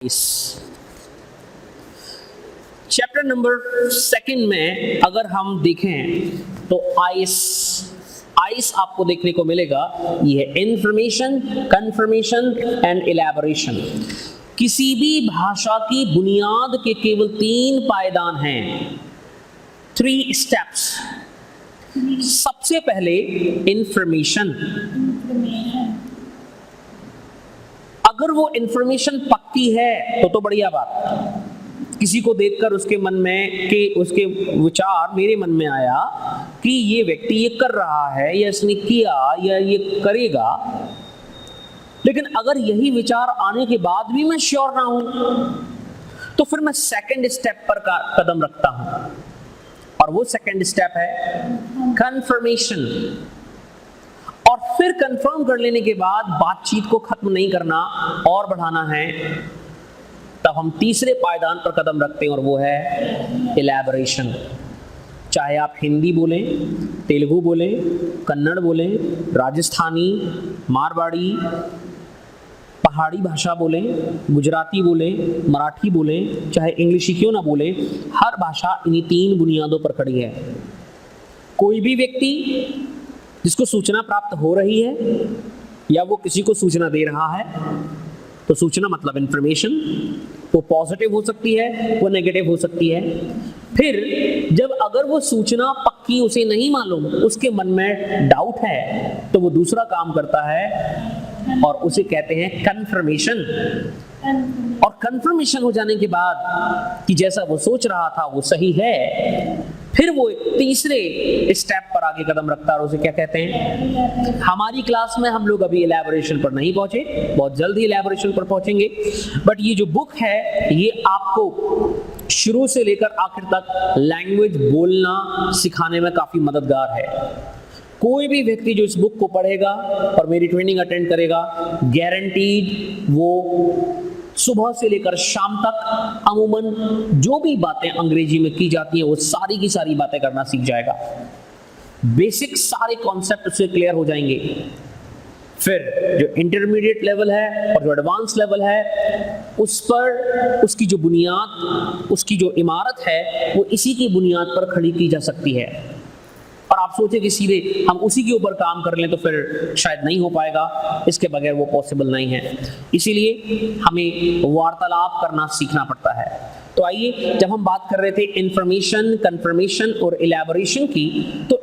इस chapter number 2 में अगर हम देखें तो आइस आपको देखने को मिलेगा। ये है इंफॉर्मेशन, कंफर्मेशन एंड इलैबोरेशन। किसी भी भाषा की बुनियाद के केवल 3 पायदान हैं, 3 स्टेप्स। सबसे पहले इंफॉर्मेशन। अगर वो इंफॉर्मेशन पक्की है तो बढ़िया बात। किसी को देखकर उसके मन में उसके विचार मेरे मन में आया कि ये व्यक्ति ये कर रहा है या इसने किया या ये करेगा, लेकिन अगर यही विचार आने के बाद भी मैं श्योर ना हूं तो फिर मैं सेकंड स्टेप पर कदम रखता हूं, और वो सेकंड स्टेप है कंफर्मेशन। और फिर कंफर्म कर लेने के बाद बातचीत को खत्म नहीं करना और बढ़ाना है, तब हम तीसरे पायदान पर कदम रखते हैं और वो है इलैबोरेशन। चाहे आप हिंदी बोलें, तेलुगु बोलें, कन्नड़ बोलें, राजस्थानी, मारवाड़ी, पहाड़ी भाषा बोलें, गुजराती बोलें, मराठी बोलें, चाहे इंग्लिश ही क्यों ना बोलें, हर भाषा इन्हीं 3 बुनियादों पर खड़ी है। कोई भी व्यक्ति जिसको सूचना प्राप्त हो रही है या वो किसी को सूचना दे रहा है, तो सूचना मतलब इंफॉर्मेशन, वो पॉजिटिव हो सकती है, वो नेगेटिव हो सकती है। फिर जब अगर वो सूचना पक्की उसे नहीं मालूम, उसके मन में डाउट है, तो वो दूसरा काम करता है और उसे कहते हैं कंफर्मेशन। और कंफर्मेशन हो जाने के बाद कि जैसा वो सोच रहा था वो सही है, फिर वो तीसरे स्टेप पर आगे कदम रखता है और उसे क्या कहते हैं। हमारी क्लास में हम लोग अभी इलैबोरेशन पर नहीं पहुंचे, बहुत जल्द ही इलैबोरेशन पर पहुंचेंगे। बट ये जो बुक है ये आपको शुरू से लेकर आखिर तक लैंग्वेज बोलना सिखाने में काफी मददगार है। कोई भी व्यक्ति जो इस बुक को पढ़ेगा और मेरी ट्रेनिंग अटेंड करेगा, गारंटीड वो सुबह से लेकर शाम तक अमूमन जो भी बातें अंग्रेजी में की जाती हैं वो सारी की सारी बातें करना सीख जाएगा। बेसिक सारे कॉन्सेप्ट उससे क्लियर हो जाएंगे। फिर जो इंटरमीडिएट लेवल है और जो एडवांस लेवल है, उस पर उसकी जो बुनियाद, उसकी जो इमारत है, वो इसी की बुनियाद पर खड़ी की जा सकती है। और आप सोचें कि सीधे हम उसी के ऊपर काम कर लें तो फिर शायद नहीं हो पाएगा, इसके बगैर वो पॉसिबल नहीं है। इसीलिए हमें वार्तालाप करना सीखना पड़ता है। तो आइए, जब हम बात कर रहे थे इंफॉर्मेशन, कंफर्मेशन और इलैबोरेशन की, तो